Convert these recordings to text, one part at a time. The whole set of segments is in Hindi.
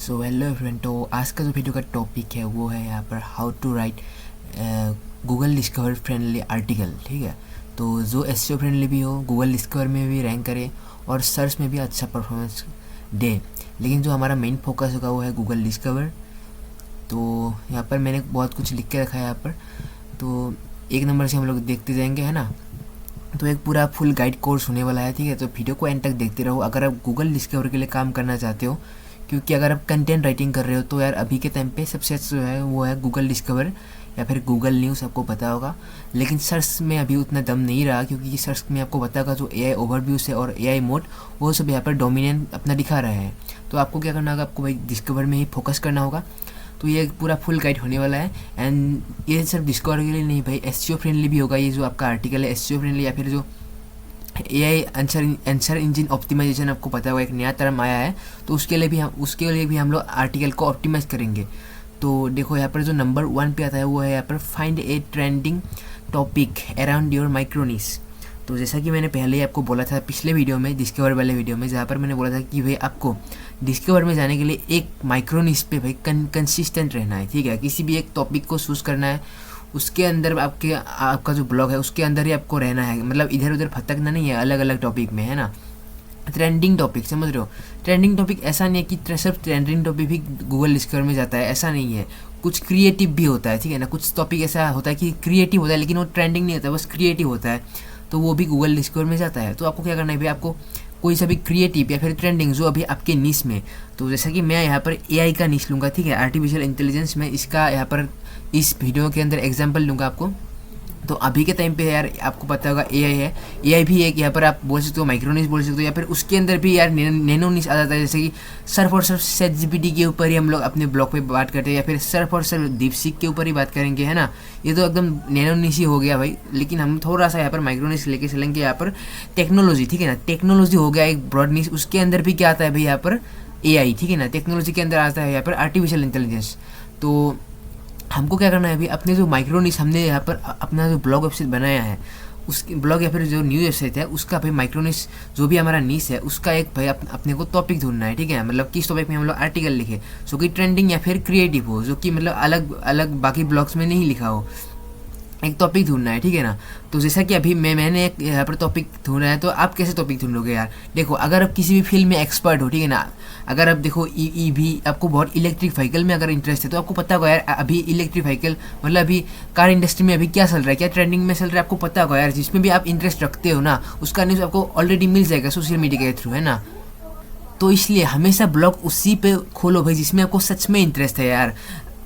सो हेलो फ्रेंड, तो आज का जो वीडियो का टॉपिक है वो है यहाँ पर how to write Google discover friendly article. ठीक है, तो जो एसईओ फ्रेंडली भी हो, गूगल डिस्कवर में भी रैंक करे और सर्च में भी अच्छा परफॉर्मेंस दे। लेकिन जो हमारा मेन फोकस होगा वो है गूगल डिस्कवर। तो यहाँ पर मैंने बहुत कुछ लिख के रखा है यहाँ पर, तो एक नंबर से हम लोग देखते जाएंगे, है ना। तो एक पूरा फुल गाइड कोर्स होने वाला है, ठीक है। तो वीडियो को एंड तक देखते रहो अगर आप गूगल डिस्कवर के लिए काम करना चाहते हो, क्योंकि अगर आप कंटेंट राइटिंग कर रहे हो तो यार अभी के टाइम पे सबसे अच्छा जो है वो है गूगल डिस्कवर या फिर गूगल न्यूज़, आपको पता होगा। लेकिन सर्च में अभी उतना दम नहीं रहा, क्योंकि सर्च में आपको पता होगा जो एआई ओवरव्यूज है और एआई मोड वो सब यहाँ पर डोमिनेंट अपना दिखा रहे हैं। तो आपको क्या करना होगा, आपको भाई डिस्कवर में ही फोकस करना होगा। तो ये पूरा फुल गाइड होने वाला है। एंड ये सिर्फ डिस्कवर के लिए नहीं भाई, एसईओ फ्रेंडली भी होगा। ये जो आपका आर्टिकल है एसईओ फ्रेंडली या फिर जो एआई आंसर इंजन ऑप्टिमाइजेशन, आपको पता होगा एक नया टर्म आया है, तो उसके लिए भी हम लोग आर्टिकल को ऑप्टिमाइज करेंगे। तो देखो यहाँ पर जो नंबर 1 पे आता है वो है यहाँ पर find A trending topic around your micro niche. तो जैसा कि मैंने पहले ही आपको बोला था पिछले वीडियो में, डिस्कवर वाले वीडियो में, जहाँ पर मैंने बोला था कि भाई आपको डिस्कवर में जाने के लिए एक माइक्रोनिश पे भाई कंसिस्टेंट रहना है, ठीक है। किसी भी एक टॉपिक को चूज़ करना है, उसके अंदर आपका जो ब्लॉग है उसके अंदर ही आपको रहना है, मतलब इधर उधर भटकना नहीं है अलग अलग टॉपिक में, है ना। ट्रेंडिंग टॉपिक, समझ रहे हो। ट्रेंडिंग टॉपिक ऐसा नहीं है कि सिर्फ ट्रेंडिंग टॉपिक भी गूगल डिस्कवर में जाता है, ऐसा नहीं है। कुछ क्रिएटिव भी होता है, ठीक है ना। कुछ टॉपिक ऐसा होता है कि क्रिएटिव होता है लेकिन वो ट्रेंडिंग नहीं होता, बस क्रिएटिव होता है, तो वो भी गूगल डिस्कवर में जाता है। तो आपको क्या करना है भाई, आपको कोई सा भी क्रिएटिव या फिर ट्रेंडिंग जो अभी आपके निश में, तो जैसा कि मैं यहाँ पर एआई का निश लूँगा, ठीक है, आर्टिफिशियल इंटेलिजेंस में, इसका यहाँ पर इस वीडियो के अंदर एग्जांपल लूँगा आपको। तो अभी के टाइम पे यार आपको पता होगा एआई है, एआई भी एक यहाँ पर आप बोल सकते हो माइक्रोनिश बोल सकते हो, या फिर उसके अंदर भी यार नैनो निश आ जाता है। जैसे कि सर्फ और सर्फ ChatGPT के ऊपर ही हम लोग अपने ब्लॉग पे बात करते हैं, या फिर सर्फ और सर्फ डीपसीक के ऊपर ही बात करेंगे, है ना। ये तो एकदम नैनो निश ही हो गया भाई। लेकिन हम थोड़ा सा यहाँ पर माइक्रोनिश लेके चलेंगे। यहाँ पर टेक्नोलॉजी, ठीक है ना, टेक्नोलॉजी हो गया एक ब्रॉड निश। उसके अंदर भी क्या आता है भाई, यहाँ पर एआई, ठीक है ना। टेक्नोलॉजी के अंदर आता है यहाँ पर आर्टिफिशियल इंटेलिजेंस। तो हमको क्या करना है अभी, अपने जो माइक्रोनिश हमने यहाँ पर अपना जो ब्लॉग वेबसाइट बनाया है, उसके ब्लॉग या फिर जो न्यूज़ वेबसाइट है उसका भाई माइक्रोनिश जो भी हमारा निश है उसका एक भाई अपने को टॉपिक ढूंढना है, ठीक है। मतलब किस टॉपिक में हम लोग आर्टिकल लिखे जो कि ट्रेंडिंग या फिर क्रिएटिव हो, जो कि मतलब अलग अलग बाकी ब्लॉग्स में नहीं लिखा हो, एक टॉपिक ढूंढना है, ठीक है ना। तो जैसा कि अभी मैंने एक यहाँ पर टॉपिक ढूंढा है, तो आप कैसे टॉपिक ढूंढोगे यार। देखो अगर आप किसी भी फील्ड में एक्सपर्ट हो, ठीक है ना, अगर आप देखो ईवी, आपको बहुत इलेक्ट्रिक व्हीकल में अगर इंटरेस्ट है तो आपको पता होगा यार अभी इलेक्ट्रिक व्हीकल मतलब अभी कार इंडस्ट्री में अभी क्या चल रहा है, क्या ट्रेंडिंग में चल रहा है, आपको पता होगा यार। जिसमें भी आप इंटरेस्ट रखते हो ना, उसका न्यूज़ आपको ऑलरेडी मिल जाएगा सोशल मीडिया के थ्रू, है ना। तो इसलिए हमेशा ब्लॉग उसी पे खोलो भाई जिसमें आपको सच में इंटरेस्ट है यार।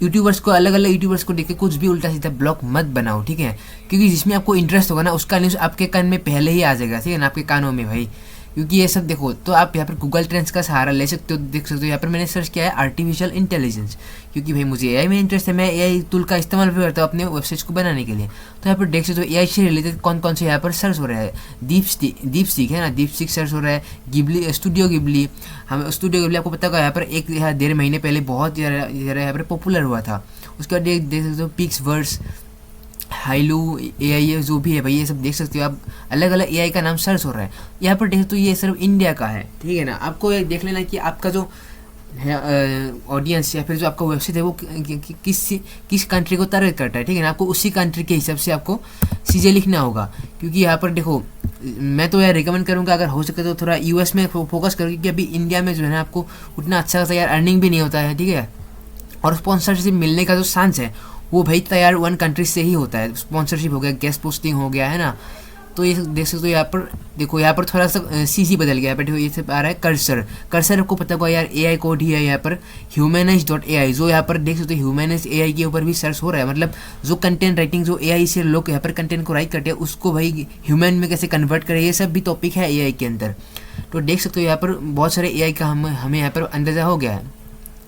यूट्यूबर्स को, अलग अलग यूट्यूबर्स को देख के कुछ भी उल्टा सीधा ब्लॉग मत बनाओ, ठीक है। क्योंकि जिसमें आपको इंटरेस्ट होगा ना उसका न्यूज़ आपके कान में पहले ही आ जाएगा, ठीक है ना, आपके कानों में भाई। क्योंकि ये सब देखो, तो आप यहाँ पर गूगल ट्रेंड्स का सहारा ले सकते हो, देख सकते हो। यहाँ पर मैंने सर्च किया है आर्टिफिशियल इंटेलिजेंस, क्योंकि भाई मुझे एआई में इंटरेस्ट है, मैं एआई टूल का इस्तेमाल भी करता हूँ अपने वेबसाइट्स को बनाने के लिए। तो यहाँ पर देख सकते हो एआई से रिलेटेड कौन कौन से यहाँ पर सर्च हो रहा है। दीपसीक है ना, दीपसीक सर्च हो रहा है। गिबली, स्टूडियो गिबली, हम स्टूडियो गिबली आपको पता होगा यहाँ पर एक 1.5 महीने पहले बहुत ज़्यादा यहाँ पर पॉपुलर हुआ था। उसके बाद देख सकते हो पिक्सवर्स, हाइलू एआई जो भी है भाई, ये सब देख सकते हो आप। अलग अलग एआई का नाम सर्च हो रहा है यहाँ पर, देख तो ये सिर्फ इंडिया का है, ठीक है ना। आपको ये देख लेना कि आपका जो है ऑडियंस या फिर जो आपका वेबसाइट है वो किस कंट्री को टारगेट करता है, ठीक है ना। आपको उसी कंट्री के हिसाब से आपको चीज़ें लिखना होगा। क्योंकि यहाँ पर देखो, मैं तो यार रिकमेंड करूँगा अगर हो सके तो थोड़ा यूएस में फोकस करो, क्योंकि अभी इंडिया में जो है ना आपको उतना अच्छा खासा यार अर्निंग भी नहीं होता है, ठीक है। और स्पॉन्सरशिप मिलने का जो चांस है वो भाई तैयार 1 कंट्री से ही होता है। स्पॉन्सरशिप हो गया, गेस्ट पोस्टिंग हो गया, है ना। तो ये देख सकते हो यहाँ पर, देखो यहाँ पर थोड़ा सा सीसी बदल गया, पर देखो ये सब आ रहा है कर्सर आपको पता होगा यार एआई कोड ही है यहाँ पर humanize.ai, जो यहाँ पर देख सकते हो ह्यूमनाइज एआई के ऊपर भी सर्च हो रहा है। मतलब जो कंटेंट राइटिंग जो एआई से लोग यहाँ पर कंटेंट को राइट करते हैं उसको भाई ह्यूमन में कैसे कन्वर्ट करें, ये सब भी टॉपिक है एआई के अंदर। तो देख सकते हो यहाँ पर बहुत सारे एआई का हमें यहाँ पर अंदाज़ा हो गया है।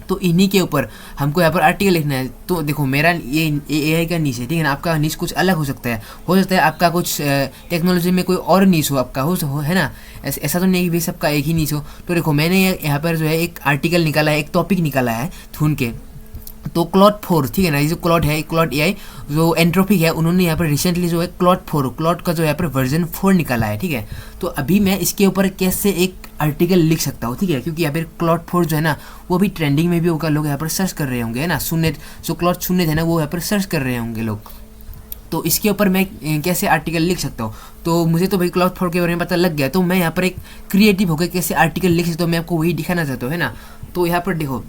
तो इन्हीं के ऊपर हमको यहाँ पर आर्टिकल लिखना है। तो देखो मेरा ये एआई का नीच है, ठीक है ना। आपका नीच कुछ अलग हो सकता है आपका कुछ टेक्नोलॉजी में कोई और नीच हो आपका, हो है ना। ऐसा तो नहीं कि भाई सबका एक ही नीच हो। तो देखो मैंने यहाँ पर जो है एक आर्टिकल निकाला है, एक टॉपिक निकाला है ढूंढ के। तो क्लॉड 4, ठीक है ना, ये जो क्लॉड है, क्लॉड एआई जो एंट्रोपिक है, उन्होंने यहाँ पर रिसेंटली जो है क्लॉड का जो यहाँ पर वर्जन 4 निकाला है, ठीक है। तो अभी मैं इसके ऊपर कैसे एक आर्टिकल लिख सकता हूँ, ठीक है, क्योंकि यहाँ पर क्लॉड 4 जो है ना वो भी ट्रेंडिंग में भी होगा, लोग यहाँ पर सर्च कर रहे होंगे, है ना, सुनने जो क्लॉड सुनने है ना वो यहाँ पर सर्च कर रहे होंगे लोग। तो इसके ऊपर मैं कैसे आर्टिकल लिख सकता हूँ, तो मुझे तो भाई क्लॉड 4 के बारे में पता लग गया, तो मैं यहाँ पर एक क्रिएटिव होकर कैसे आर्टिकल लिख सकता हूँ मैं आपको वही दिखाना चाहता हूँ, है ना। तो यहाँ पर देखो,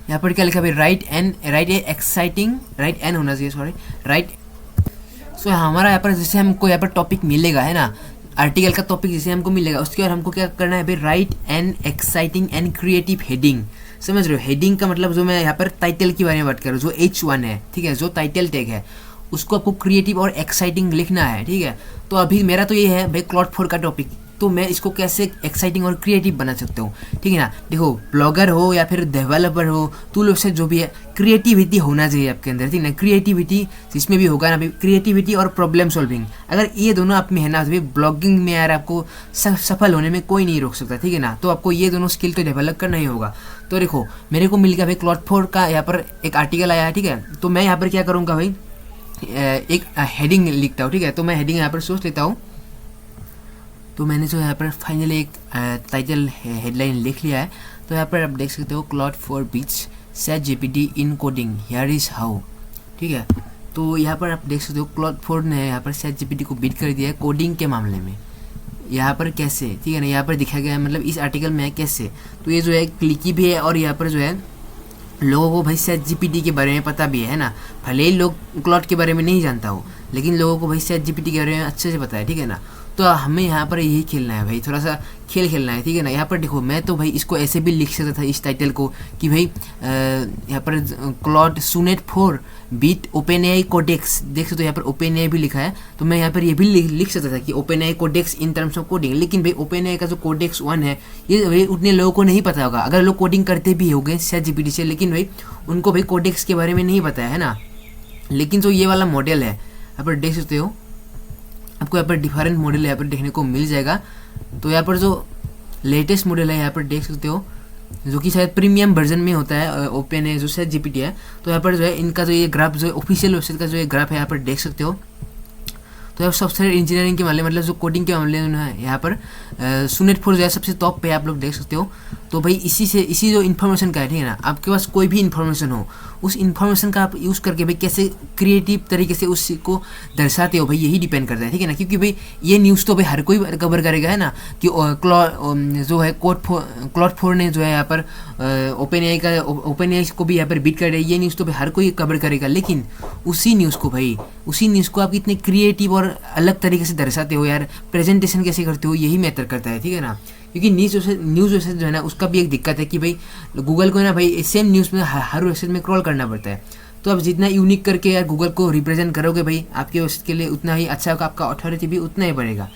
यहाँ पर क्या लिखा भाई, राइट ए एक्साइटिंग, राइट एन होना चाहिए, सॉरी, राइट। सो हमारा यहाँ पर जैसे हमको यहाँ पर टॉपिक मिलेगा, है ना, आर्टिकल का टॉपिक जैसे हमको मिलेगा, उसके बाद हमको क्या करना है भाई, right an exciting and creative heading. समझ रहे हो, हेडिंग का मतलब जो मैं यहाँ पर टाइटल के बारे में बात कर रहा हूँ, जो H1 है, ठीक है, जो टाइटल टैग है उसको आपको क्रिएटिव और एक्साइटिंग लिखना है, ठीक है। तो अभी मेरा तो ये है भाई क्लॉड 4 का टॉपिक, तो मैं इसको कैसे एक्साइटिंग और क्रिएटिव बना सकता हूँ, ठीक है ना। देखो, ब्लॉगर हो या फिर डेवलपर हो, टूल वेबसाइट जो भी है, क्रिएटिविटी होना चाहिए आपके अंदर, ठीक है ना। क्रिएटिविटी जिसमें भी होगा ना भाई, क्रिएटिविटी और प्रॉब्लम सॉल्विंग, अगर ये दोनों आप में है ना भाई, ब्लॉगिंग में यार आपको सफल होने में कोई नहीं रोक सकता, ठीक है ना। तो आपको ये दोनों स्किल तो डेवलप करना ही होगा। तो देखो, मेरे को मिल गया भाई क्लॉड 4 का यहाँ पर एक आर्टिकल आया है, ठीक है। तो मैं यहाँ पर क्या करूँगा भाई, एक हेडिंग लिखता हूँ, ठीक है। तो मैं हेडिंग यहाँ पर सोच लेता हूँ। तो मैंने जो यहाँ पर फाइनली एक टाइटल हेडलाइन लिख लिया है। तो यहाँ पर आप देख सकते हो, Claude 4 beats ChatGPT in coding, here is how, ठीक है। तो यहाँ पर आप देख सकते हो, क्लॉड 4 ने यहाँ पर ChatGPT को बीट कर दिया है कोडिंग के मामले में। यहाँ पर कैसे, ठीक है ना, यहाँ पर दिखा गया है, मतलब इस आर्टिकल में है कैसे। तो ये जो है क्लिकी भी है, और यहाँ पर जो है लोगों को भाई ChatGPT के बारे में पता भी है ना, भले ही लोग क्लॉड के बारे में नहीं जानता हो, लेकिन लोगों को भाई ChatGPT के बारे में अच्छे से पता है, ठीक है ना। तो हमें यहाँ पर यही खेलना है भाई, थोड़ा सा खेल खेलना है, ठीक है ना। यहाँ पर देखो, मैं तो भाई इसको ऐसे भी लिख सकता था इस टाइटल को कि भाई यहाँ पर Claude Sonnet 4 beat OpenAI Codex, देख सकते हो यहाँ पर OpenAI भी लिखा है। तो मैं यहाँ पर ये भी लिख सकता था कि OpenAI Codex in terms of coding, लेकिन भाई OpenAI का जो कोडेक्स 1 है ये भाई उतने लोगों को नहीं पता होगा, अगर लोग कोडिंग करते भी होंगे ChatGPT से, लेकिन भाई उनको भाई कोडेक्स के बारे में नहीं पता है ना। लेकिन जो ये वाला मॉडल है, यहाँ पर देख सकते हो, आपको यहाँ पर डिफरेंट मॉडल यहाँ पर देखने को मिल जाएगा। तो यहाँ पर जो लेटेस्ट मॉडल है यहाँ पर देख सकते हो, जो कि शायद प्रीमियम वर्जन में होता है, OpenAI जो ChatGPT है। तो यहाँ पर जो है इनका जो ये ग्राफ, जो ऑफिशियल वेबसाइट का जो ये ग्राफ है यहाँ पर देख सकते हो। तो आप सॉफ्टवेयर इंजीनियरिंग के मामले, मतलब जो कोडिंग के मामले में है, यहाँ पर सोनेट 4 जो है सबसे टॉप पे आप लोग देख सकते हो। तो भाई इसी जो इन्फॉर्मेशन का है, ठीक है ना, आपके पास कोई भी इन्फॉर्मेशन हो, उस इन्फॉर्मेशन का आप यूज़ करके भाई कैसे क्रिएटिव तरीके से उसको दर्शाते हो भाई, यही डिपेंड करता है, ठीक है ना। क्योंकि भाई ये न्यूज़ तो भाई हर कोई कवर करेगा, है ना, कि जो है क्लॉड 4 ने जो है यहाँ पर OpenAI को भी यहाँ पर बीट कर रही है, ये न्यूज़ तो भाई हर कोई कवर करेगा। लेकिन उसी न्यूज़ को आप कितने क्रिएटिव और अलग तरीके से दर्शाते हो यार, प्रेजेंटेशन कैसे करते हो, यही मैटर करता है, ठीक है ना। क्योंकि न्यूज़ वेबसाइट जो है ना, उसका भी एक दिक्कत है कि भाई गूगल को ना भाई सेम न्यूज़ में हर वेबसाइट में क्रॉल करना पड़ता है। तो आप जितना यूनिक करके यार गूगल को रिप्रेजेंट करोगे भाई, आपके वेबसाइट के लिए उतना ही अच्छा होगा, आपका अथॉरिटी भी उतना ही बढ़ेगा।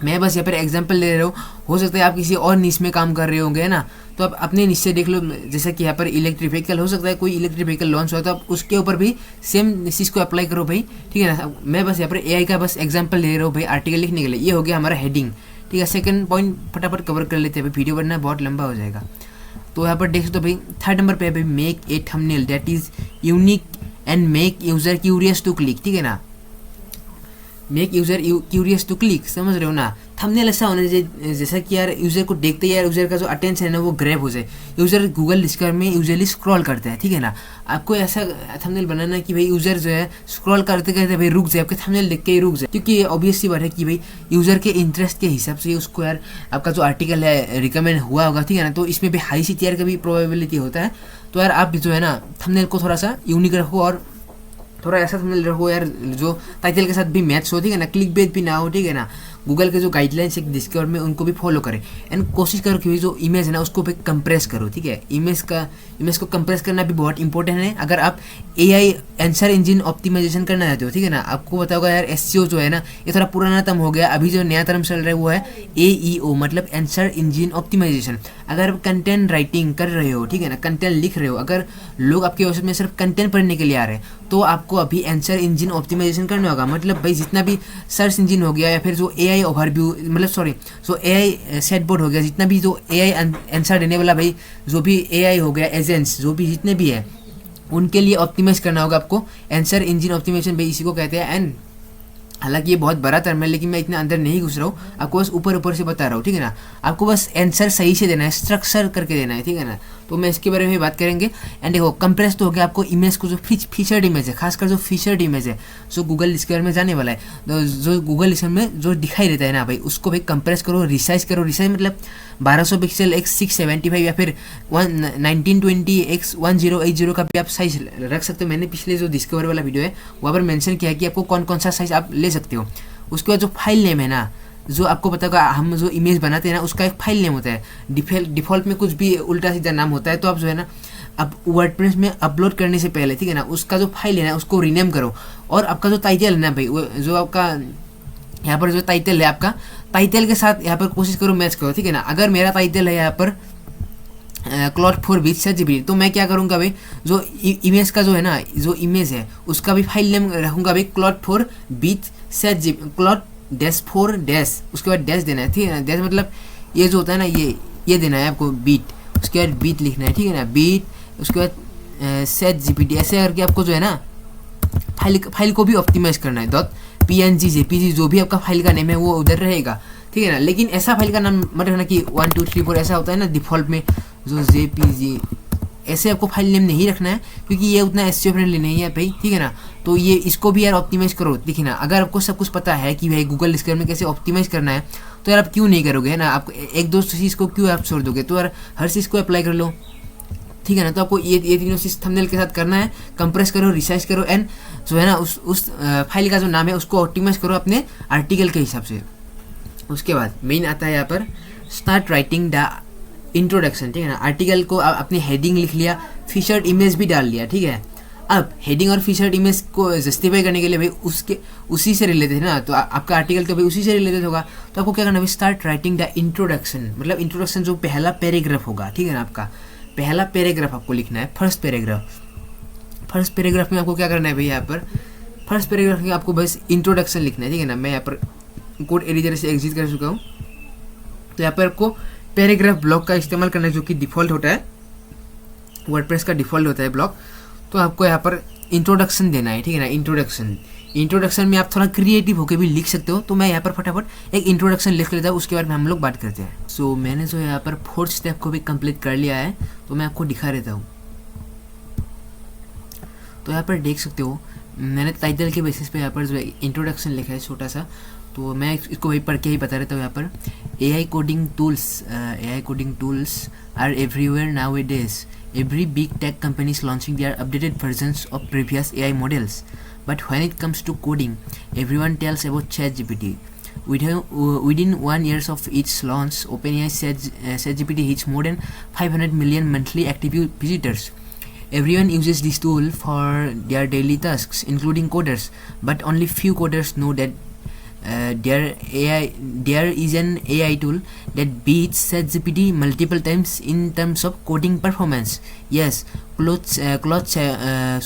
मैं बस यहाँ पर एग्जांपल दे रहा हूँ, हो सकता है आप किसी और निश में काम कर रहे होंगे, है ना। तो आप अपने निश से देख लो, जैसे कि यहाँ पर इलेक्ट्रिक व्हीकल, हो सकता है कोई इलेक्ट्रिक व्हीकल लॉन्च हुआ तो आप उसके ऊपर भी सेम चीज़ को अप्लाई करो भाई, ठीक है ना। मैं बस यहाँ पर AI का बस एग्जाम्पल दे रहा हूँ भाई आर्टिकल लिखने के लिए। ये हो गया हमारा हेडिंग, ठीक है। सेकंड पॉइंट फटाफट कवर कर लेते हैं भाई, वीडियो बनना बहुत लंबा हो जाएगा। तो यहाँ पर देख सकते हो भाई, थर्ड नंबर पे है भाई, make a thumbnail that is unique and make user curious to click, ठीक है ना। Make user curious to click, समझ रहे हो ना। थंबनेल ऐसा होना चाहिए जैसा कि यार यूजर को देखते ही यार यूजर का जो अटेंशन है ना वो ग्रैब हो जाए। यूजर गूगल डिस्कवर में यूजली स्क्रॉल करता है, ठीक है ना। आपको ऐसा थंबनेल बनाना कि भाई यूजर जो है स्क्रॉल करते करते भाई रुक जाए, आपके थंबनेल देख के ही रुक जाए। क्योंकि ऑब्वियस सी बात है कि भाई यूजर के इंटरेस्ट के हिसाब से उसको यार आपका जो आर्टिकल है रिकमेंड हुआ होगा, ठीक है ना। तो इसमें भी हाई CTR का भी प्रोबेबिलिटी होता है। तो यार आप जो है ना थंबनेल को थोड़ा सा यूनिक रखो और थोड़ा ऐसा थंबनेल रखो यार जो टाइटल के साथ भी मैच हो, ठीक है ना। क्लिक बेस भी ना हो, ठीक है ना। गूगल के जो गाइडलाइंस है डिस्कवर में उनको भी फॉलो करें। एंड कोशिश करो कि जो इमेज है ना उसको भी कंप्रेस करो, ठीक है। इमेज को कंप्रेस करना भी बहुत इंपॉर्टेंट है। अगर आप AI आंसर इंजन ऑप्टिमाइजेशन करना चाहते हो, ठीक है ना। आपको पता होगा यार SEO जो है ना ये थोड़ा पुराना टर्म हो गया, अभी जो नया टर्म चल रहा है वो है AEO, मतलब आंसर इंजन ऑप्टिमाइजेशन। अगर आप कंटेंट राइटिंग कर रहे हो, ठीक है ना, कंटेंट लिख रहे हो, अगर लोग आपके वेबसाइट में सिर्फ कंटेंट पढ़ने के लिए आ रहे हैं तो आपको अभी आंसर इंजन ऑप्टिमाइजेशन करना होगा। मतलब भाई जितना भी सर्च इंजन हो गया या फिर जो AI ओवरव्यू, मतलब सॉरी जो AI चैटबॉट हो गया, जितना भी जो AI आंसर देने वाला भाई जो भी AI हो गया, एजेंट्स जो भी जितने भी है उनके लिए ऑप्टिमाइज करना होगा आपको। आंसर इंजन ऑप्टिमाइजेशन भाई इसी को कहते हैं। एंड हालांकि ये बहुत बड़ा टर्म है, लेकिन मैं इतना अंदर नहीं घुस रहा हूँ, आपको बस ऊपर ऊपर से बता रहा हूँ, ठीक है ना। आपको बस आंसर सही से देना है, स्ट्रक्चर करके देना है, ठीक है ना। तो मैं इसके बारे में बात करेंगे। एंड देखो कंप्रेस तो हो गया आपको इमेज को, जो फीचर्ड इमेज है, खासकर जो फीचर्ड इमेज है जो गूगल डिस्कवर में जाने वाला है, तो जो गूगल डिस्कवर में जो दिखाई देता है ना भाई, उसको भाई कंप्रेस करो, रिसाइज करो। रिसाइज मतलब 1200 पिक्सल x 675 या फिर 1920 x 1080 का भी आप साइज रख सकते हो। मैंने पिछले जो डिस्कवर वाला वीडियो है वहाँ पर मेंशन किया है कि आपको कौन कौन सा साइज आप ले सकते हो। उसके बाद जो फाइल नेम है ना, जो आपको पता होगा, हम जो इमेज बनाते हैं ना उसका एक फाइल नेम होता है। डिफ़ॉल्ट में कुछ भी उल्टा सीधा नाम होता है, तो आप जो है ना अब वर्डप्रेस में अपलोड करने से पहले, ठीक है ना, उसका जो फाइल है ना उसको रीनेम करो। और आपका जो टाइटल है ना भाई, वो जो आपका यहाँ पर जो टाइटल है, आपका टाइटल के साथ यहाँ पर कोशिश करो मैच करो, ठीक है ना। अगर मेरा टाइटल है यहाँ पर क्लॉड 4 विथ ChatGPT, तो मैं क्या करूँगा भाई, जो इमेज का जो है ना, जो इमेज है उसका भी फाइल नेम रखूँगा भाई Claude 4 with ChatGPT, Claude -4 dash, उसके बाद डैश देना है, ठीक है ना। डैश मतलब ये जो होता है ना, ये देना है आपको बीट, उसके बाद बीट लिखना है, ठीक है ना, बीट, उसके बाद ChatGPT, ऐसे करके आपको जो है ना फाइल को भी ऑप्टिमाइज करना है। .png JPG जो भी आपका फाइल का नेम है वो उधर रहेगा, ठीक है ना। लेकिन ऐसा फाइल का नाम मत रखना कि 1 2 3 4 ऐसा होता है ना डिफ़ॉल्ट में, जो JPG, ऐसे आपको फाइल नेम नहीं रखना है, क्योंकि ये उतना SEO फ्रेंडली नहीं है भाई, ठीक है ना। तो ये इसको भी यार ऑप्टिमाइज करो, देखिए ना। अगर आपको सब कुछ पता है कि भाई गूगल डिस्कवर में कैसे ऑप्टिमाइज करना है, तो यार आप क्यों नहीं करोगे, है ना। आपको एक दो चीज़ को क्यों आप छोड़ दोगे, तो यार हर चीज़ को अप्लाई कर लो, ठीक है ना। तो आपको ये तीनों चीज़ थंबनेल के साथ करना है, कंप्रेस करो, रिसाइज करो, एंड जो है ना उस फाइल का जो नाम है उसको ऑप्टिमाइज करो अपने आर्टिकल के हिसाब से। उसके बाद मेन आता है यहाँ पर स्टार्ट राइटिंग द इंट्रोडक्शन, ठीक है ना। आर्टिकल को अपने हेडिंग लिख लिया, फीचर्ड इमेज भी डाल लिया, ठीक है। अब हेडिंग और फीचर्ड इमेज को जस्टिफाई करने के लिए भाई उसी से रिलेटेड है ना, तो आपका आर्टिकल तो भाई उसी से रिलेटेड होगा। तो आपको क्या करना है, स्टार्ट राइटिंग द इंट्रोडक्शन, मतलब इंट्रोडक्शन जो पहला पैराग्राफ होगा, ठीक है ना। आपका पहला पैराग्राफ आपको लिखना है, फर्स्ट पैराग्राफ में आपको क्या करना है भाई, यहाँ पर फर्स्ट पैराग्राफ में आपको बस इंट्रोडक्शन लिखना है, ठीक है ना। मैं यहाँ पर कोड एडिटर से एग्जिट कर चुका हूँ, तो यहाँ पर आपको पैराग्राफ ब्लॉक का इस्तेमाल करना है, जो कि डिफ़ॉल्ट होता है, वर्डप्रेस का डिफ़ॉल्ट होता है ब्लॉक। तो आपको यहाँ पर इंट्रोडक्शन देना है, ठीक है ना। इंट्रोडक्शन में आप थोड़ा क्रिएटिव होकर भी लिख सकते हो, तो मैं यहाँ पर फटाफट एक इंट्रोडक्शन लिख लेता हूँ, उसके बाद में हम लोग बात करते हैं। सो मैंने जो यहाँ पर 4th स्टेप को भी कंप्लीट कर लिया है, तो मैं आपको दिखा देता हूँ। तो यहाँ पर देख सकते हो मैंने टाइटल के बेसिस पे यहाँ पर जो इंट्रोडक्शन लिखा है छोटा सा, तो मैं इसको वही पढ़ के ही बता देता हूँ। यहाँ पर AI coding tools are everywhere nowadays. Every big tech company is launching their updated versions of previous AI models. But when it comes to coding, everyone tells about ChatGPT. Within 1 year of its launch, OpenAI ChatGPT hits more than 500 million monthly active visitors. Everyone uses this tool for their daily tasks, including coders. But only few coders know that there is an AI tool that beats ChatGPT multiple times in terms of coding performance. Yes, Claude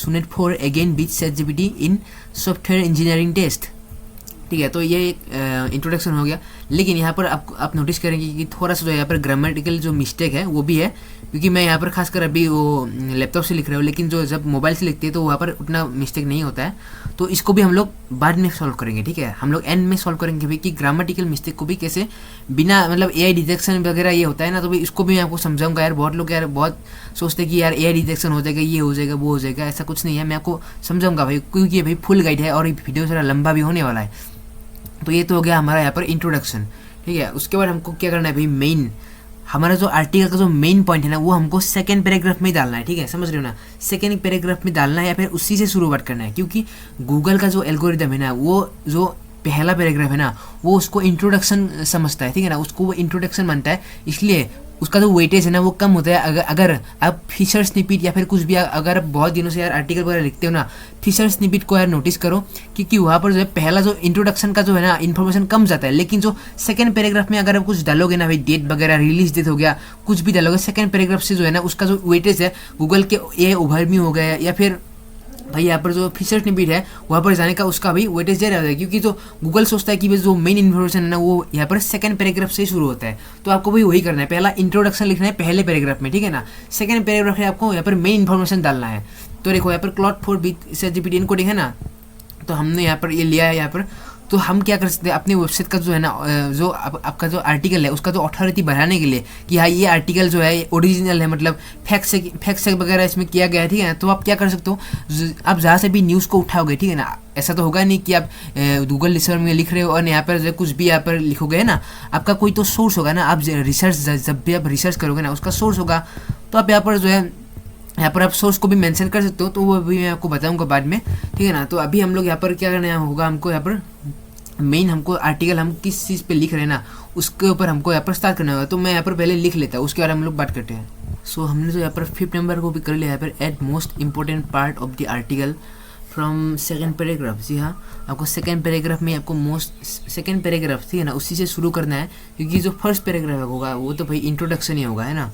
Sonnet 4 again beats ChatGPT in software engineering test. ठीक है, तो ये एक इंट्रोडक्शन हो गया। लेकिन यहाँ पर आप नोटिस करेंगे कि थोड़ा सा जो यहाँ पर ग्रामेटिकल जो मिस्टेक है वो भी है, क्योंकि मैं यहाँ पर खासकर अभी वो लैपटॉप से लिख रहा हूँ, लेकिन जो जब मोबाइल से लिखते हैं तो वहाँ पर उतना मिस्टेक नहीं होता है। तो इसको भी हम लोग बाद में सॉल्व करेंगे, ठीक है। हम लोग एंड में सॉल्व करेंगे भी कि ग्रामेटिकल मिस्टेक को भी कैसे बिना मतलब AI डिटेक्शन वगैरह ये होता है ना, तो भी इसको भी मैं आपको समझाऊंगा। यार बहुत लोग यार बहुत सोचते हैं कि यार AI डिटेक्शन हो जाएगा, ये हो जाएगा, वो हो जाएगा, ऐसा कुछ नहीं है। मैं आपको समझाऊंगा भाई, क्योंकि ये भाई फुल गाइड है और वीडियो थोड़ा लंबा भी होने वाला है। तो ये तो हो गया हमारा यहाँ पर इंट्रोडक्शन, ठीक है। उसके बाद हमको क्या करना है भाई, मेन हमारा जो आर्टिकल का जो मेन पॉइंट है ना वो हमको सेकंड पैराग्राफ में डालना है, ठीक है। समझ रहे हो ना, सेकंड पैराग्राफ में डालना है या फिर उसी से शुरुआत करना है, क्योंकि गूगल का जो एल्गोरिदम है ना, वो जो पहला पैराग्राफ है ना वो उसको इंट्रोडक्शन समझता है, ठीक है ना, उसको वो इंट्रोडक्शन मानता है, इसलिए उसका जो वेटेज है ना वो कम होता है। अगर आप फीचर स्निपेट या फिर कुछ भी अगर आप बहुत दिनों से यार आर्टिकल वगैरह लिखते हो ना, फीचर स्निपेट को यार नोटिस करो, क्योंकि वहाँ पर जो है पहला जो इंट्रोडक्शन का जो है ना इन्फॉर्मेशन कम जाता है, लेकिन जो सेकंड पैराग्राफ में अगर आप कुछ डालोगे ना भाई, डेट वगैरह, रिलीज डेट हो गया, कुछ भी डालोगे, सेकंड पैराग्राफ से जो है ना उसका जो वेटेज है गूगल के AI ओवरव्यू हो गया या फिर भाई यहाँ पर जो फीचर स्निपेट है वहाँ पर जाने का उसका भी वेटेज ज़्यादा होता है, क्योंकि जो गूगल सोचता है कि भाई जो मेन इन्फॉर्मेशन है ना वो यहाँ पर सेकंड पैराग्राफ से शुरू होता है। तो आपको भी वही करना है, पहला इंट्रोडक्शन लिखना है पहले पैराग्राफ में, ठीक है ना। सेकंड पैराग्राफ में आपको यहाँ पर मेन इन्फॉर्मेशन डालना है। तो देखो यहाँ पर क्लॉड 4 विथ ChatGPT एनकोडिंग है ना, तो हमने यहाँ पर ये लिया है यहाँ पर। तो हम क्या कर सकते हैं, अपनी वेबसाइट का जो है ना जो आपका जो आर्टिकल है उसका जो अथॉरिटी बढ़ाने के लिए कि हाँ ये आर्टिकल जो है ओरिजिनल है, मतलब फैक्ट चेक वगैरह इसमें किया गया है, ठीक है ना। तो आप क्या कर सकते हो, आप जहाँ से भी न्यूज़ को उठाओगे, ठीक है ना, ऐसा तो होगा नहीं कि आप गूगल रिसर्च में लिख रहे हो और यहाँ पर जो कुछ भी यहाँ पर लिखोगे ना, आपका कोई तो सोर्स होगा ना। आप रिसर्च जब भी आप रिसर्च करोगे ना उसका सोर्स होगा, तो आप यहाँ पर जो है यहाँ पर आप सोर्स को भी मेंशन कर सकते हो, तो वो भी मैं आपको बताऊंगा बाद में, ठीक है ना। तो अभी हम लोग यहाँ पर क्या करना होगा, हमको यहाँ पर मेन हमको आर्टिकल हम किस चीज़ पे लिख रहे हैं ना उसके ऊपर हमको यहाँ पर स्टार्ट करना होगा। तो मैं यहाँ पर पहले लिख लेता हूँ, उसके बारे में हम लोग बात करते हैं। सो हमने तो यहाँ पर 5th नंबर को भी कर लिया, यहाँ पर at most important part of the article from second paragraph. जी हाँ, आपको सेकेंड पैराग्राफ में आपको सेकेंड पैराग्राफ, ठीक है ना, उसी से शुरू करना है, क्योंकि जो फर्स्ट पैराग्राफ होगा वो तो भाई इंट्रोडक्शन ही होगा, है ना।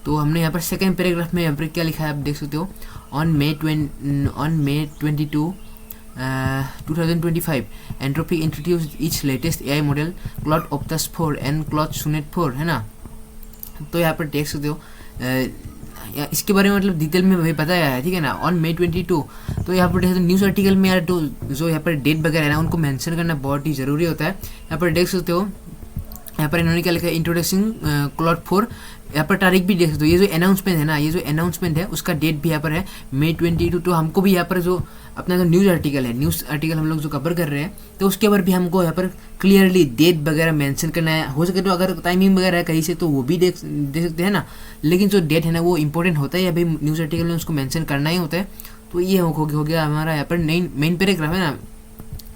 तो हमने यहाँ पर सेकेंड पैराग्राफ में यहाँ पर क्या लिखा है आप देख सकते हो। On May 22 2025 Anthropic introduce its latest AI model Claude Opus 4 and Claude Sonnet 4, है ना। तो यहाँ पर देख सकते हो इसके बारे में मतलब डिटेल में भाई बताया है, ठीक है ना। ऑन मे 22, तो यहाँ पर देख सकते हो न्यूज़ आर्टिकल में यार तो जो यहाँ पर डेट वगैरह है ना उनको मेंशन करना बहुत ही ज़रूरी होता है। यहाँ पर देख सकते हो, यहाँ पर इन्होंने क्या लिखा है, इंट्रोडक्शन क्लॉड 4, यहाँ पर तारीख भी देख सकते हो। ये जो अनाउंसमेंट है ना, ये जो अनाउंसमेंट है उसका डेट भी यहाँ पर है मे 22। तो हमको भी यहाँ पर जो अपना जो न्यूज़ आर्टिकल हम लोग जो कवर कर रहे हैं, तो उसके ऊपर भी हमको यहाँ पर क्लियरली डेट वगैरह मेंशन करना है। हो सके तो अगर टाइमिंग वगैरह है कहीं से तो वो भी देख सकते हैं ना, लेकिन जो डेट है ना वो इंपॉर्टेंट होता है, या भाई न्यूज़ आर्टिकल में उसको मैंशन करना ही होता है। तो ये हो गया हमारा यहाँ पर मेन पैराग्राफ, है ना,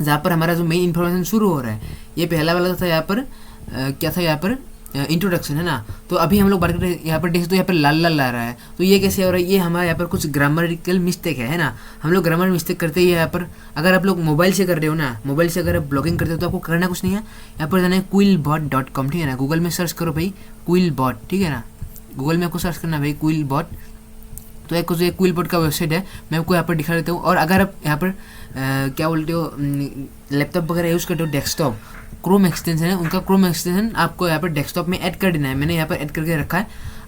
जहाँ पर हमारा जो मेन इन्फॉर्मेशन शुरू हो रहा है। ये पहला वाला था यहाँ पर क्या था, यहाँ पर इंट्रोडक्शन, है ना। तो अभी हम लोग बात करते हैं, यहाँ पर देख तो यहाँ पर लाल लाल ला रहा है, तो ये कैसे हो रहा है, ये हमारा यहाँ पर कुछ ग्रामरिकल मिस्टेक है ना। हम लोग ग्रामर मिस्टेक करते ही यहाँ पर, अगर आप लोग मोबाइल से कर रहे हो ना, मोबाइल से अगर आप ब्लॉगिंग करते हो तो आपको करना कुछ नहीं है, यहाँ पर जाना है quillbot.com, ठीक है ना। गूगल में सर्च करो भाई क्विलबॉट, ठीक है ना, गूगल में आपको सर्च करना भाई क्विलबॉट। तो एक जो क्विलबॉट का वेबसाइट है मैं आपको यहाँ पर दिखा देता हूँ। और अगर आप यहाँ पर क्या बोलते हो लैपटॉप वगैरह यूज़ करते हो, डेस्कटॉप क्रोम एक्सटेंशन है, उनका क्रोम एक्सटेंशन आपको यहाँ पर डेस्कटॉप में ऐड कर देना है। मैंने यहाँ पर ऐड करके रखा है।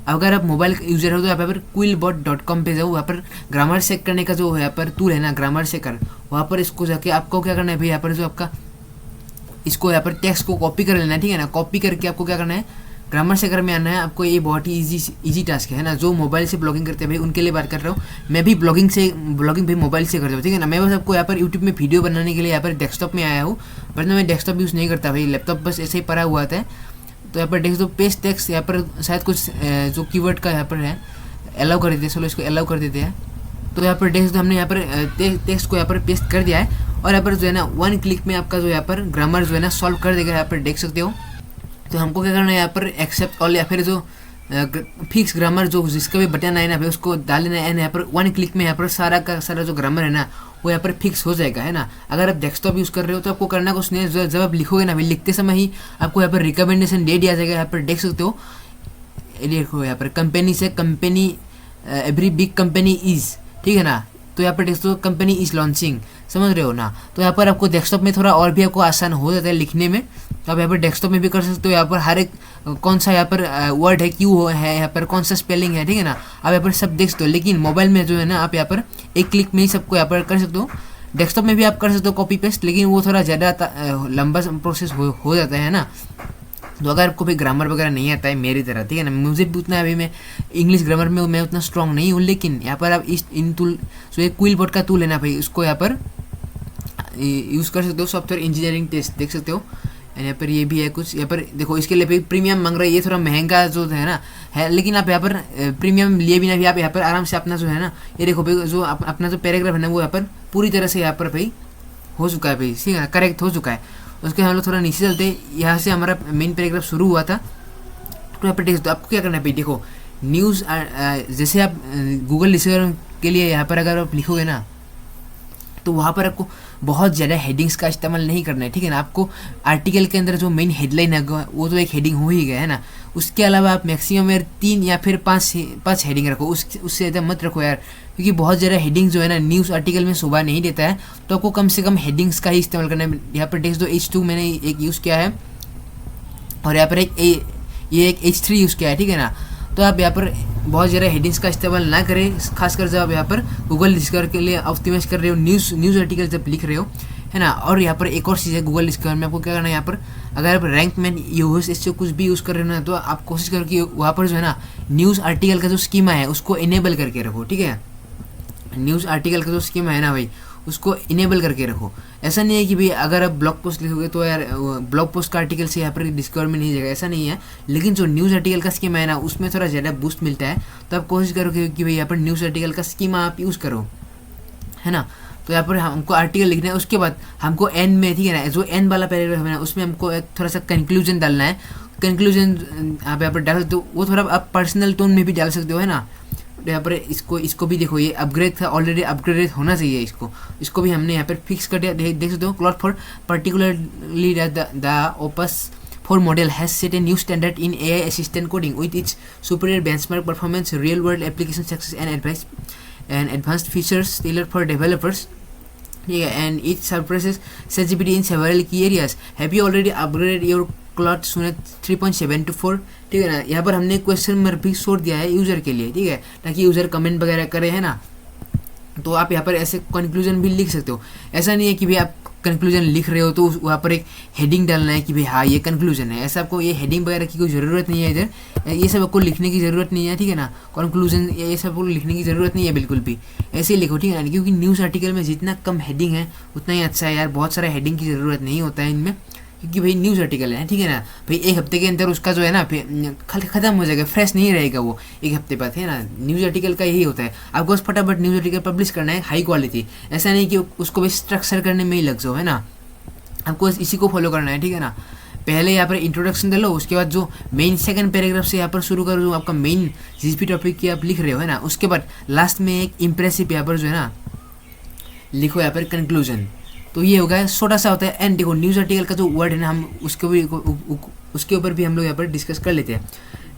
अगर आप मोबाइल यूजर हो तो यहाँ पर quillbot.com पे जाओ, वहाँ पर ग्रामर चेक करने का जो यहाँ पर टूल है ना, ग्रामर चेकर, वहाँ पर इसको जाके आपको क्या करना है भाई, यहाँ पर जो आपका इसको यहाँ पर टेक्स्ट को कॉपी कर लेना है, ठीक है ना। कॉपी करके आपको क्या करना है, ग्रामर चेकर में आना है आपको। ये बहुत ही इजी टास्क है ना। जो मोबाइल से ब्लॉगिंग करते हैं भाई उनके लिए बात कर रहा हूँ। मैं भी ब्लॉगिंग भाई मोबाइल से करता हूँ, ठीक है ना। मैं बस आपको यहाँ पर यूट्यूब में वीडियो बनाने के लिए यहाँ पर डेस्कटॉप में आया हूँ, बट मैं डेस्कटॉप यूज़ नहीं करता भाई, लैपटॉप बस ऐसे ही पड़ा हुआ था। तो यहाँ पर देख दो पेस्ट टेक्स्ट, यहाँ पर शायद कुछ जो कीवर्ड का यहाँ पर है अलाउ कर देते हैं, चलो इसको अलाउ कर देते हैं। तो यहाँ पर देख दो हमने यहाँ पर टेक्स्ट को यहाँ पर पेस्ट कर दिया है, और यहाँ पर जो है ना 1 क्लिक में आपका जो यहाँ पर ग्रामर जो है ना सॉल्व कर देगा, यहाँ पर देख सकते हो। तो हमको क्या करना है, यहाँ पर एक्सेप्ट ऑल या फिर जो फिक्स ग्रामर जो जिसका भी बटन है ना भाई उसको डाल लेना है। यहाँ पर 1 क्लिक में यहाँ पर सारा का सारा जो ग्रामर है ना वो यहाँ पर फिक्स हो जाएगा, है ना। अगर आप डेस्कटॉप यूज़ कर रहे हो तो आपको करना कुछ नहीं है, जब आप लिखोगे ना भाई लिखते समय ही आपको यहाँ पर रिकमेंडेशन दे दिया जाएगा। यहाँ पर देख सकते हो, देखो यहाँ पर कंपनी से company every big company is, ठीक है ना। तो यहाँ पर देखो कंपनी इज लॉन्चिंग, समझ रहे हो ना। तो यहाँ पर आपको डेस्कटॉप में थोड़ा और भी आपको आसान हो जाता है लिखने में, तो आप यहाँ पर डेस्कटॉप में भी कर सकते हो। यहाँ पर हर एक कौन सा यहाँ पर वर्ड है, क्यों है, यहाँ पर कौन सा स्पेलिंग है, ठीक है ना। आप यहाँ पर सब देख सकते हो। लेकिन मोबाइल में जो है ना आप यहाँ पर 1 क्लिक में ही सबको यहाँ पर कर सकते हो। डेस्कटॉप में भी आप कर सकते हो कॉपी पेस्ट, लेकिन वो थोड़ा ज़्यादा लंबा प्रोसेस हो जाता है ना। तो अगर आपको भी ग्रामर वगैरह नहीं आता है मेरी तरह, ठीक है ना, मुझे भी उतना अभी मैं इंग्लिश ग्रामर में मैं उतना स्ट्रॉन्ग नहीं हूँ, लेकिन यहाँ पर आप इन टूल जो एक क्विलबॉट का टूल है ना भाई उसको यहाँ पर यूज़ कर सकते हो। सॉफ्टवेयर इंजीनियरिंग टेस्ट देख सकते हो। एंड यहाँ पर ये भी है कुछ, यहाँ पर देखो इसके लिए भी प्रीमियम मांग रहा है, ये थोड़ा महंगा जो है ना है, लेकिन आप यहाँ पर प्रीमियम लिए बिना भी आप यहाँ पर आराम से अपना जो है ना, ये देखो भाई जो अपना जो पैराग्राफ है ना वो यहाँ पर पूरी तरह से यहाँ पर भाई हो चुका है भाई, ठीक है, करेक्ट हो चुका है। उसके हम लोग थोड़ा नीचे चलते हैं, यहाँ से हमारा मेन पैराग्राफ शुरू हुआ था। तो यहाँ पर देख, तो आपको क्या करना है भाई, देखो न्यूज़ जैसे आप गूगल रिसर्च के लिए यहाँ पर अगर आप लिखोगे ना तो वहाँ पर आपको बहुत ज़्यादा हेडिंग्स का इस्तेमाल नहीं करना है, ठीक है ना। आपको आर्टिकल के अंदर जो मेन हेडलाइन है वो तो एक हेडिंग हो ही गया है ना। उसके अलावा आप मैक्सिमम यार 3 या फिर 5 हेडिंग रखो, उससे ज़्यादा मत रखो यार, क्योंकि बहुत ज़्यादा हेडिंग जो है ना न्यूज़ आर्टिकल में शोभा नहीं देता है। तो आपको कम से कम हेडिंग्स का ही इस्तेमाल करना है। यहाँ पर टेक्स्ट दो H2 मैंने एक यूज़ किया है, और यहाँ पर ये एक H3 यूज़ किया है, ठीक है ना। तो आप यहाँ पर बहुत ज़्यादा हेडिंग्स का इस्तेमाल ना करें, खासकर जब आप यहाँ पर गूगल डिस्कवर के लिए ऑप्टिमाइज कर रहे हो, न्यूज़ आर्टिकल जब लिख रहे हो। है ना। और यहाँ पर एक और चीज़ है गूगल डिस्कवर में, आपको क्या करना है, यहाँ पर अगर आप रैंक में यूज इससे कुछ भी यूज़ कर रहे हो ना, तो आप कोशिश करो कि वहाँ पर जो है ना न्यूज़ आर्टिकल का जो स्कीमा है उसको इनेबल करके रखो, ठीक है। न्यूज़ आर्टिकल का जो स्कीमा है ना भाई, उसको इनेबल करके रखो। ऐसा नहीं है कि भाई अगर आप ब्लॉग पोस्ट लिखोगे तो यार ब्लॉग पोस्ट का आर्टिकल से यहाँ पर डिस्कवर में नहीं जाएगा, ऐसा नहीं है। लेकिन जो न्यूज़ आर्टिकल का स्कीमा है ना, उसमें थोड़ा ज़्यादा बूस्ट मिलता है, तो आप कोशिश करो कि भाई यहाँ पर न्यूज़ आर्टिकल का स्कीमा आप यूज़ करो, है ना। तो यहाँ पर हमको आर्टिकल लिखना है, उसके बाद हमको एंड में, ठीक है ना, जो एंड वाला पैराग्राफ है ना, उसमें हमको एक थोड़ा सा कंक्लूजन डालना है। कंक्लूजन आप यहाँ पर डाल सकते हो, वो थोड़ा आप पर्सनल टोन में भी डाल सकते हो, है ना। तो यहाँ पर इसको भी देखो, ये अपग्रेड था, ऑलरेडी अपग्रेडेड होना चाहिए, इसको भी हमने यहाँ पर फिक्स कर दिया। देख सकते हो, Claude for particularly the opus 4 model has set a new standard in AI assistant coding with its superior benchmark performance, real-world application success, and advanced features tailored for developers. Yeah, and it surpasses ChatGPT in several key areas. Have you already upgraded your Claude Sonnet 3.7 to 4? ठीक है ना। यहाँ पर हमने क्वेश्चन मार्क भी छोड़ दिया है यूज़र के लिए, ठीक है, ताकि यूज़र कमेंट वगैरह करे, है ना। तो आप यहाँ पर ऐसे कंक्लूजन भी लिख सकते हो। ऐसा नहीं है कि भाई आप कंक्लूजन लिख रहे हो तो वहाँ पर एक हेडिंग डालना है कि भाई हाँ ये कंक्लूजन है, ऐसा आपको ये हेडिंग वगैरह की कोई ज़रूरत नहीं है इधर, ये सब आपको लिखने की ज़रूरत नहीं है, ठीक है ना। कंक्लूजन ये सब आपको लिखने की ज़रूरत नहीं है बिल्कुल भी, ऐसे ही लिखो, ठीक है ना। क्योंकि न्यूज़ आर्टिकल में जितना कम हेडिंग है उतना ही अच्छा है यार, बहुत सारा हेडिंग की ज़रूरत नहीं होता है इनमें, क्योंकि भाई न्यूज़ आर्टिकल है, ठीक है ना। भाई एक हफ्ते के अंदर उसका जो है ना ख़त्म हो जाएगा, फ्रेश नहीं रहेगा वो एक हफ्ते बाद, है ना। न्यूज़ आर्टिकल का यही होता है, आपको बस फटाफट न्यूज़ आर्टिकल पब्लिश करना है, हाई क्वालिटी। ऐसा नहीं कि उसको भी स्ट्रक्चर करने में ही लग जाओ, है ना। आपको इसी को फॉलो करना है, ठीक है ना। पहले यहाँ पर इंट्रोडक्शन दे लो, उसके बाद जो मेन सेकंड पैराग्राफ से यहाँ पर शुरू करो, जो आपका मेन जिस भी टॉपिक की आप लिख रहे हो, है ना। उसके बाद लास्ट में एक इम्प्रेसिव यहाँ पर जो है ना लिखो, यहाँ पर कंक्लूजन। तो ये हो गया, छोटा सा होता है। एंड देखो न्यूज़ आर्टिकल का जो वर्ड है ना, हम उसके ऊपर भी हम लोग यहाँ पर डिस्कस कर लेते हैं।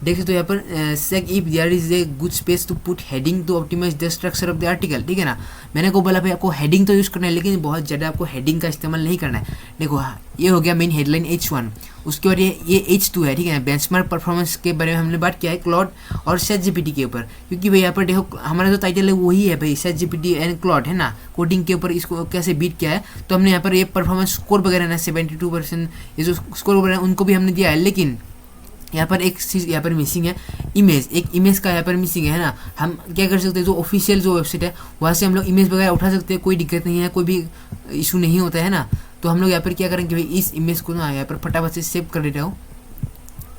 देखिए तो यहाँ पर check if there is a good space to put heading to optimize the structure of the article, ठीक है ना। मैंने को बोला भाई आपको हेडिंग तो यूज़ करना है, लेकिन बहुत ज़्यादा आपको हेडिंग का इस्तेमाल नहीं करना है। देखो हाँ, ये हो गया मेन हेडलाइन H1, उसके बाद ये H2 है, ठीक है। बेंचमार्क परफॉर्मेंस के बारे में हमने बात किया है क्लॉड और ChatGPT के ऊपर, क्योंकि भाई यहाँ पर देखो हमारा जो टाइटल है वही है भाई, ChatGPT एंड क्लॉड, है ना। कोडिंग के ऊपर इसको कैसे बीट किया है, तो हमने यहाँ पर ये परफॉर्मेंस स्कोर वगैरह ना 72%, ये जो स्कोर वगैरह उनको भी हमने दिया है। लेकिन यहाँ पर एक चीज़ यहाँ पर मिसिंग है, इमेज, एक इमेज का यहाँ पर मिसिंग है ना। हम क्या कर सकते हैं, जो ऑफिशियल जो वेबसाइट है वहाँ से हम लोग इमेज वगैरह उठा सकते हैं, कोई दिक्कत नहीं है, कोई भी इशू नहीं होता है ना। तो हम लोग यहाँ पर क्या करेंगे भाई, इस इमेज को ना यहाँ पर फटाफट से सेव कर लेता हूँ।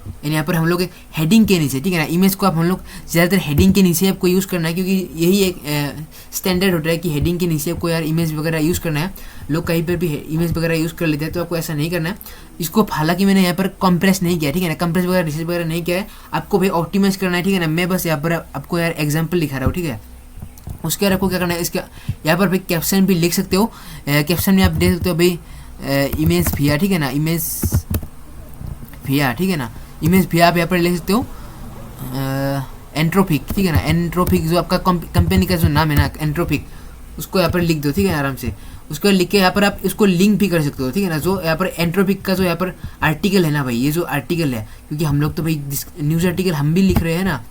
यानी यहाँ पर हम लोग हेडिंग के नीचे, ठीक है ना, इमेज को आप हम लोग ज़्यादातर हेडिंग के नीचे आपको यूज़ करना है, क्योंकि यही एक स्टैंडर्ड होता है कि हेडिंग के नीचे आपको यार इमेज वगैरह यूज़ करना है। लोग कहीं पर भी इमेज वगैरह यूज़ कर लेते हैं, तो आपको ऐसा नहीं करना है। इसको हालांकि मैंने यहाँ पर कंप्रेस नहीं किया, ठीक है ना, कंप्रेस वगैरह रिसर्च वगैरह नहीं किया है, आपको भाई ऑप्टिमाइज करना है, ठीक है ना। मैं बस यहाँ पर आपको यार एग्जाम्पल दिखा रहा हूँ, ठीक है। उसके बाद आपको क्या करना है, इसका यहाँ पर भाई कैप्शन भी लिख सकते हो। कैप्शन में आप देख सकते हो भाई इमेज भिया, ठीक है ना, इमेज भिया, ठीक है ना, इमेज भी आप यहाँ पर लिख सकते हो एंट्रोपिक, ठीक है ना। एंट्रोपिक जो आपका कंपनी का जो नाम है ना, एंट्रोपिक, उसको यहाँ पर लिख दो, ठीक है, आराम से। उसको लिख के यहाँ पर आप इसको लिंक भी कर सकते हो, ठीक है ना। जो यहाँ पर एंट्रोपिक का जो यहाँ पर आर्टिकल है ना भाई, ये जो आर्टिकल है, क्योंकि हम लोग तो भाई न्यूज़ आर्टिकल हम भी लिख रहे हैं ना,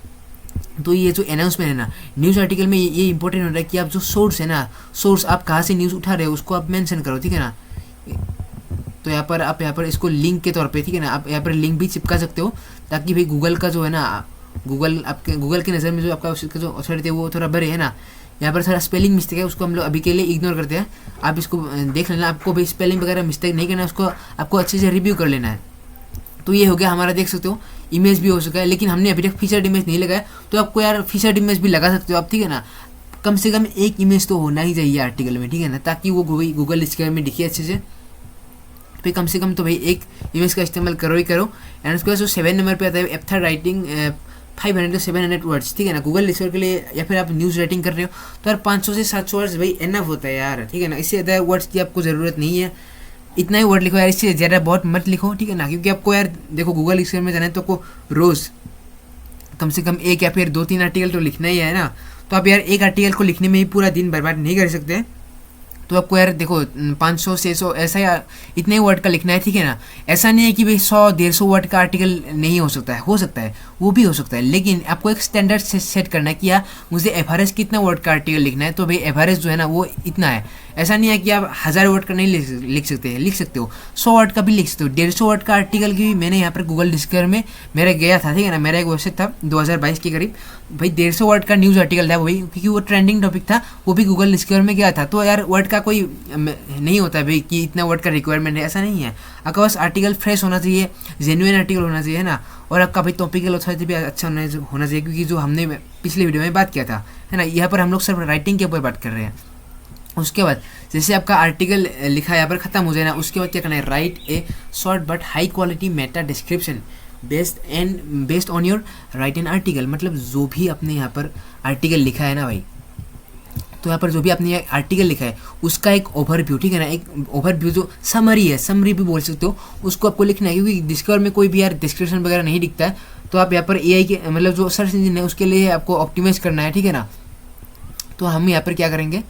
तो ये जो अनाउंसमेंट है ना न्यूज़ आर्टिकल में, ये इंपॉर्टेंट होता है कि आप जो सोर्स है ना, सोर्स आप कहाँ से न्यूज़ उठा रहे हो उसको आप मेंशन करो, ठीक है ना। तो यहाँ पर आप यहाँ पर इसको लिंक के तौर पे, ठीक है ना, आप यहाँ पर लिंक भी चिपका सकते हो, ताकि भाई गूगल का जो है ना, गूगल के नज़र में जो आपका उसका जो अथॉरिटी है वो थोड़ा बढ़े, है ना। यहाँ पर थोड़ा स्पेलिंग मिस्टेक है, उसको हम लोग अभी के लिए इग्नोर करते हैं। आप इसको देख लेना, आपको भाई स्पेलिंग वगैरह मिस्टेक नहीं करना, उसको आपको अच्छे से रिव्यू कर लेना है। तो ये हो गया हमारा, देख सकते हो इमेज भी हो सका है, लेकिन हमने अभी तक फीचर्ड इमेज नहीं लगाया, तो आपको यार फीचर्ड इमेज भी लगा सकते हो आप, ठीक है ना। कम से कम एक इमेज तो होना ही चाहिए आर्टिकल में, ठीक है ना, ताकि वो गूगल डिस्कवर में दिखे अच्छे से। फिर कम से कम तो भाई एक इमेज का इस्तेमाल करो ही करो। एंड उसके बाद जो 7 नंबर पे आता है एप्था राइटिंग 500 to 700 वर्ड्स, ठीक है ना, गूगल डिस्कवर के लिए, या फिर आप न्यूज़ राइटिंग कर रहे हो तो यार 500 से 700 वर्ड्स भाई एनफ होता है यार, ठीक है ना। इससे ज़्यादा वर्ड्स की आपको ज़रूरत नहीं है, इतना ही वर्ड लिखो यार, इससे ज़्यादा बहुत मत लिखो, ठीक है ना। क्योंकि आपको यार देखो गूगल डिस्कवर में जाना है तो आपको रोज़ कम से कम एक या फिर 2-3 आर्टिकल तो लिखना ही है ना। तो आप यार एक आर्टिकल को लिखने में ही पूरा दिन बर्बाद नहीं कर सकते, तो आपको यार देखो 500-600 ऐसा या इतने ही वर्ड का लिखना है, ठीक है ना। ऐसा नहीं है कि भाई 100-150 वर्ड का आर्टिकल नहीं हो सकता है, वो भी हो सकता है, लेकिन आपको एक स्टैंडर्ड सेट करना है कि यार मुझे एवरेज कितना वर्ड का आर्टिकल लिखना है, तो भाई एवरेज जो है ना वो इतना है। ऐसा नहीं है कि आप 1000 वर्ड का नहीं लिख सकते हो 100 वर्ड का भी लिख सकते हो। 150 वर्ड का आर्टिकल की भी मैंने यहाँ पर गूगल डिस्कवर में मेरा गया था, ठीक है ना, मेरा एक वेबसाइट था 2022 के करीब, भाई 150 वर्ड का न्यूज़ आर्टिकल था वही, क्योंकि वो ट्रेंडिंग टॉपिक था, वो भी गूगल डिस्कवर में गया था। तो यार वर्ड का कोई नहीं होता भाई कि इतना वर्ड का रिक्वायरमेंट है, ऐसा नहीं है। आपका बस आर्टिकल फ्रेश होना चाहिए, जेन्युइन आर्टिकल होना चाहिए, है ना, और आपका भाई टॉपिकल अथॉरिटी भी अच्छा होना चाहिए, क्योंकि जो हमने पिछले वीडियो में बात किया था, है ना, यहाँ पर हम लोग सिर्फ राइटिंग के ऊपर बात कर रहे हैं। उसके बाद जैसे आपका आर्टिकल लिखा है यहाँ पर ख़त्म हो जाए ना, उसके बाद क्या करना है, right A short but high quality Meta description based on your right an article. मतलब जो भी आपने यहाँ पर आर्टिकल लिखा है ना भाई, तो यहाँ पर जो भी आपने आर्टिकल लिखा है उसका एक ओवरव्यू, ठीक है ना, एक ओवरव्यू जो समरी है, समरी भी बोल सकते हो, उसको आपको लिखना है, क्योंकि डिस्कवर में कोई भी यार डिस्क्रिप्शन वगैरह नहीं दिखता है। तो आप यहाँ पर एआई के मतलब जो सर्च इंजन है उसके लिए आपको ऑप्टिमाइज करना है, ठीक है ना। तो हम यहाँ पर क्या करेंगे,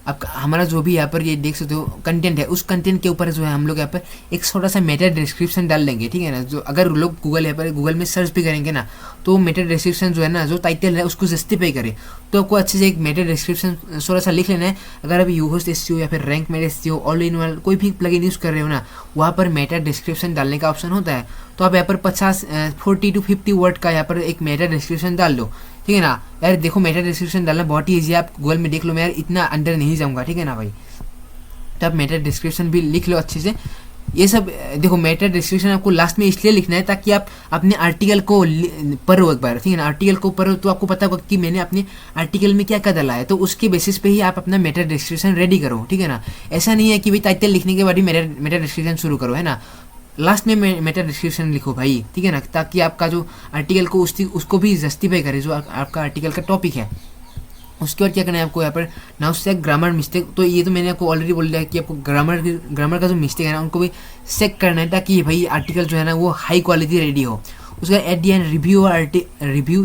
अब हमारा जो भी यहाँ पर ये देख सकते हो कंटेंट है, उस कंटेंट के ऊपर जो है हम लोग यहाँ पर एक छोटा सा मेटा डिस्क्रिप्शन डाल देंगे, ठीक है ना। जो अगर लोग यहाँ पर गूगल में सर्च भी करेंगे ना, तो मेटा डिस्क्रिप्शन जो है ना, जो टाइटल है उसको जस्टिफाई करे। तो आपको अच्छे से एक मेटा डिस्क्रिप्शन थोड़ा सा लिख लेना है। अगर आप यूहोस्ट एसईओ या फिर Rank Math SEO all in one कोई भी प्लगइन यूज़ कर रहे हो ना, वहाँ पर मेटा डिस्क्रिप्शन डालने का ऑप्शन होता है। तो आप यहाँ पर 40 to 50 वर्ड का यहाँ पर एक मेटा डिस्क्रिप्शन डाल दो, ठीक है ना। यार देखो मेटा डिस्क्रिप्शन डालना बहुत ही ईजी है, आप गूगल में देख लो, मैं यार इतना अंदर नहीं जाऊँगा, ठीक है ना भाई। तो आप मेटा डिस्क्रिप्शन भी लिख लो अच्छे से। ये सब देखो मेटा डिस्क्रिप्शन आपको लास्ट में इसलिए लिखना है ताकि आप अपने आर्टिकल को पढ़ो एक बार, ठीक है ना। आर्टिकल को पढ़ो तो आपको पता होगा कि मैंने अपने आर्टिकल में क्या क्या डाला है, तो उसके बेसिस पे ही आप अपना मेटा डिस्क्रिप्शन रेडी करो, ठीक है ना। ऐसा नहीं है कि भाई टाइटल लिखने के बाद ही मेटा डिस्क्रिप्शन शुरू करो, है ना। लास्ट में मेटा डिस्क्रिप्शन लिखो भाई, ठीक है ना, ताकि आपका जो आर्टिकल को उसको भी जस्टिफाई करे जो आपका आर्टिकल का टॉपिक है। उसके बाद क्या करना है आपको यहाँ पर ना, उससे ग्रामर मिस्टेक, तो ये तो मैंने आपको ऑलरेडी बोल दिया कि आपको ग्रामर का जो मिस्टेक है ना उनको भी चेक करना है, ताकि भाई आर्टिकल जो है ना वो हाई क्वालिटी रेडी हो। उसका at the end review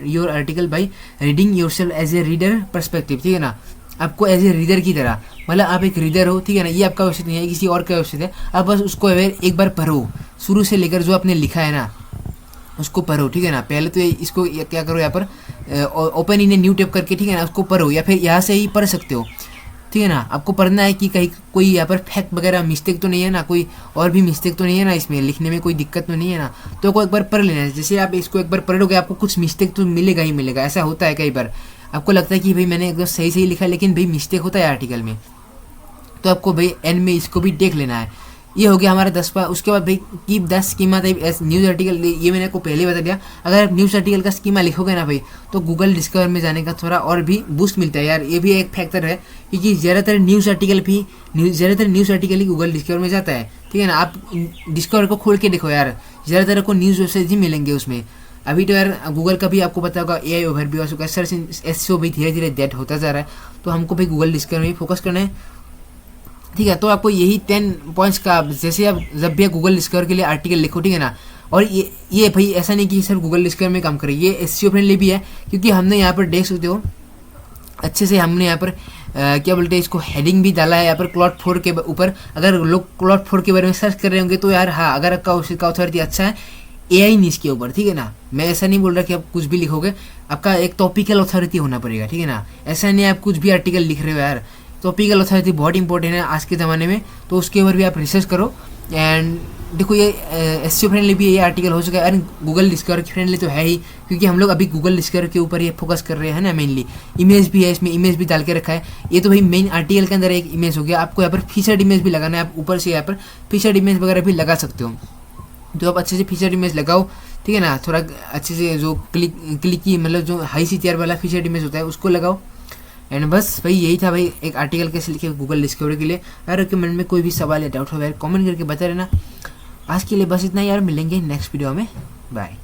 your article by reading yourself as a reader perspective, ठीक है ना। आपको एज ए रीडर की तरह, मतलब आप एक रीडर हो, ठीक है ना, ये आपका वेबसाइट नहीं है, किसी और का वेबसाइट है, आप बस उसको एक बार पढ़ो, शुरू से लेकर जो आपने लिखा है ना उसको पढ़ो, ठीक है ना। पहले तो इसको क्या करो, यहाँ पर open in a new tab करके, ठीक है ना, उसको पढ़ो, या फिर यहाँ से ही पढ़ सकते हो, ठीक है ना। आपको पढ़ना है कि कहीं कोई यहाँ पर फैक्ट वगैरह मिस्टेक तो नहीं है ना, कोई और भी मिस्टेक तो नहीं है ना, इसमें लिखने में कोई दिक्कत तो नहीं है ना, तो आपको एक बार पढ़ लेना है। जैसे आप इसको एक बार पढ़ोगे आपको कुछ मिस्टेक तो मिलेगा ही मिलेगा, ऐसा होता है कई बार, आपको लगता है कि भाई मैंने एकदम सही लिखा है, लेकिन भाई मिस्टेक होता है आर्टिकल में, तो आपको भाई एंड में इसको भी देख लेना है। ये हो गया हमारा 10 बार। उसके बाद भाई keep the schema type as news article, ये मैंने आपको पहले बता दिया। अगर आप न्यूज़ आर्टिकल का स्कीमा लिखोगे ना भाई, तो गूगल डिस्कवर में जाने का थोड़ा और भी बूस्ट मिलता है यार, ये भी एक फैक्टर है, क्योंकि ज़्यादातर न्यूज़ आर्टिकल ही गूगल डिस्कवर में जाता है, ठीक है ना। आप डिस्कवर को खोल के देखो यार, ज़्यादातर आपको न्यूज़ वेबसाइट ही मिलेंगे उसमें। अभी तो यार गूगल का भी आपको पता होगा एआई ओवरव्यू आ चुका है, सर्च एसईओ भी धीरे धीरे डेट होता जा रहा है, तो हमको भी गूगल डिस्कवर में फोकस करना है, ठीक है। तो आपको यही 10 पॉइंट्स का, जैसे आप जब भी गूगल डिस्कवर के लिए आर्टिकल लिखो, ठीक है ना, और ये भाई ऐसा नहीं कि सिर्फ गूगल डिस्कवर में काम करे, ये एसईओ फ्रेंडली भी है, क्योंकि हमने यहाँ पर देख सकते हो अच्छे से, हमने यहाँ पर क्या बोलते हैं इसको, हेडिंग भी डाला है यहाँ पर क्लॉड 4 के ऊपर। अगर लोग क्लॉड 4 के बारे में सर्च कर रहे होंगे तो यार हाँ, अगर आपका उसका अथॉरिटी अच्छा है एआई न्यूज़ के ऊपर, ठीक है ना। मैं ऐसा नहीं बोल रहा कि आप कुछ भी लिखोगे, आपका एक टॉपिकल अथॉरिटी होना पड़ेगा, ठीक है ना। ऐसा नहीं आप कुछ भी आर्टिकल लिख रहे हो यार, टॉपिकल अथॉरिटी बहुत इंपॉर्टेंट है आज के ज़माने में, तो उसके ऊपर भी आप रिसर्च करो। एंड देखो ये एसईओ फ्रेंडली भी ये आर्टिकल हो चुका है, एंड गूगल डिस्कवर फ्रेंडली तो है ही, क्योंकि हम लोग अभी गूगल डिस्कवर के ऊपर ये फोकस कर रहे हैं ना मेनली। इमेज भी है इसमें, इमेज भी डाल के रखा है, ये तो भाई मेन आर्टिकल के अंदर एक इमेज हो गया। आपको यहाँ पर फीचर्ड इमेज भी लगाना है, आप ऊपर से यहाँ पर फीचर्ड इमेज वगैरह भी लगा सकते हो, तो आप अच्छे से फीचर्ड इमेज लगाओ, ठीक है ना। थोड़ा अच्छे से जो क्लिक की मतलब जो हाई CTR वाला फीचर्ड इमेज होता है उसको लगाओ। एंड बस भाई यही था भाई, एक आर्टिकल कैसे लिखे गूगल डिस्कवर के लिए। अगर आपके मन में कोई भी सवाल या डाउट हो यार कमेंट करके बता रहना। आज के लिए बस इतना यार, मिलेंगे नेक्स्ट वीडियो में, बाय।